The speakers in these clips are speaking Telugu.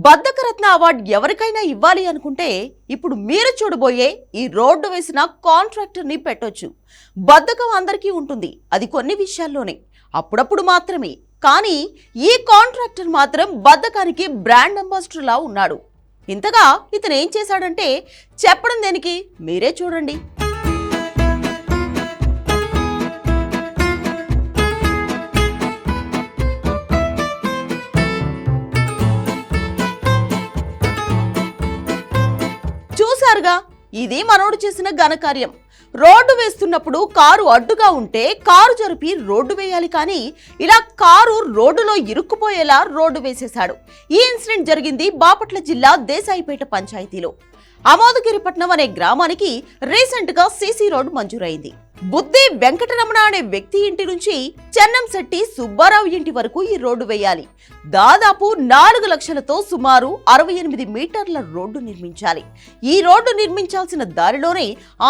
బద్ధకరత్న అవార్డు ఎవరికైనా ఇవ్వాలి అనుకుంటే ఇప్పుడు మీరు చూడబోయే ఈ రోడ్డు వేసిన కాంట్రాక్టర్ని పెట్టొచ్చు. బద్ధకం అందరికీ ఉంటుంది, అది కొన్ని విషయాల్లోనే, అప్పుడప్పుడు మాత్రమే. కానీ ఈ కాంట్రాక్టర్ మాత్రం బద్ధకానికి బ్రాండ్ అంబాసిడర్ లా ఉన్నాడు. ఇంతగా ఇతను ఏం చేశాడంటే చెప్పడం దేనికి, మీరే చూడండి. చూశారుగా, ఇది మనోడు చేసిన ఘనకార్యం. రోడ్డు వేస్తున్నప్పుడు కారు అడ్డుగా ఉంటే కారు జరిపి రోడ్డు వేయాలి, కానీ ఇలా కారు రోడ్డులో ఇరుక్కుపోయేలా రోడ్డు వేసేశాడు. ఈ ఇన్సిడెంట్ జరిగింది బాపట్ల జిల్లా దేశాయిపేట పంచాయతీలో. అమోదగిరిపట్నం అనే గ్రామానికి రీసెంట్ గా సీసీ రోడ్డు మంజూరైంది. బుద్ధి వెంకటరమణ అనే వ్యక్తి ఇంటి నుంచి చెన్నంశెట్టి సుబ్బారావు ఇంటి వరకు ఈ రోడ్డు వేయాలి. దాదాపు 4 లక్షలతో సుమారు 68 మీటర్ల రోడ్డు నిర్మించాలి. ఈ రోడ్డు నిర్మించాల్సిన దారిలోనే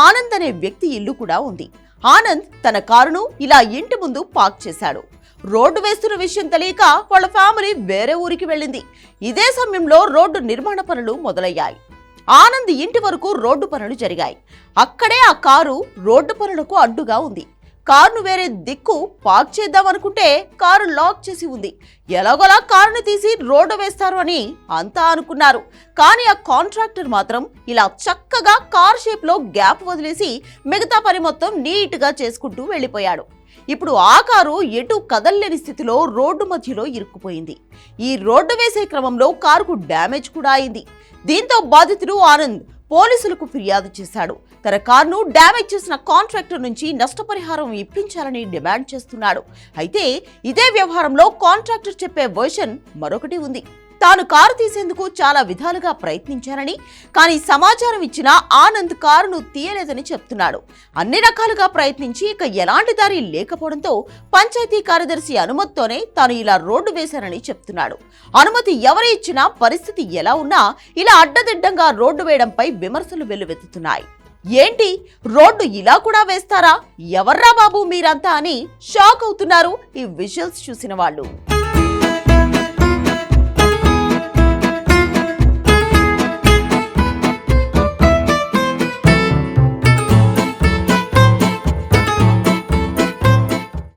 ఆనంద్ అనే వ్యక్తి ఇల్లు కూడా ఉంది. ఆనంద్ తన కారును ఇలా ఇంటి ముందు పార్క్ చేశాడు. రోడ్డు వేస్తున్న విషయం తెలియక వాళ్ళ ఫ్యామిలీ వేరే ఊరికి వెళ్ళింది. ఇదే సమయంలో రోడ్డు నిర్మాణ పనులు మొదలయ్యాయి. ఆనంద్ ఇంటి వరకు రోడ్డు పనులు జరిగాయి. అక్కడే ఆ కారు రోడ్డు పనులకు అడ్డుగా ఉంది. కారును వేరే దిక్కు పార్క్ చేద్దాం అనుకుంటే కారు లాక్ చేసి ఉంది. ఎలాగోలా కారును తీసి రోడ్డు వేస్తారు అని అంతా అనుకున్నారు. కానీ ఆ కాంట్రాక్టర్ మాత్రం ఇలా చక్కగా కార్ షేప్ లో గ్యాప్ వదిలేసి మిగతా పని మొత్తం నీట్ గా చేసుకుంటూ వెళ్ళిపోయాడు. ఇప్పుడు ఆ కారు ఎటు కదల్లేని స్థితిలో రోడ్డు మధ్యలో ఇరుక్కుపోయింది. ఈ రోడ్డు వేసే క్రమంలో కారుకు డ్యామేజ్ కూడా అయింది. దీంతో బాధితుడు ఆనంద్ పోలీసులకు ఫిర్యాదు చేశాడు. తన కారును డ్యామేజ్ చేసిన కాంట్రాక్టర్ నుంచి నష్టపరిహారం ఇప్పించాలని డిమాండ్ చేస్తున్నాడు. అయితే ఇదే వ్యవహారంలో కాంట్రాక్టర్ చెప్పే వర్షన్ మరొకటి ఉంది. తాను కారు తీసేందుకు చాలా విధాలుగా ప్రయత్నించానని, కానీ సమాచారం ఇచ్చిన ఆనంద్ కారును తీయలేదని చెప్తున్నాడు. అన్ని రకాలుగా ప్రయత్నించి ఇక ఎలాంటి దారి లేకపోవడంతో పంచాయతీ కార్యదర్శి అనుమతితోనే తాను ఇలా రోడ్డు వేశానని చెప్తున్నాడు. అనుమతి ఎవరు ఇచ్చినా పరిస్థితి ఎలా ఉన్నా ఇలా అడ్డదిడ్డంగా రోడ్డు వేయడంపై విమర్శలు వెల్లువెత్తుతున్నాయి. ఏంటి, రోడ్డు ఇలా కూడా వేస్తారా, ఎవర్రా బాబు మీరంతా అని షాక్ అవుతున్నారు ఈ విజువల్స్ చూసిన వాళ్ళు.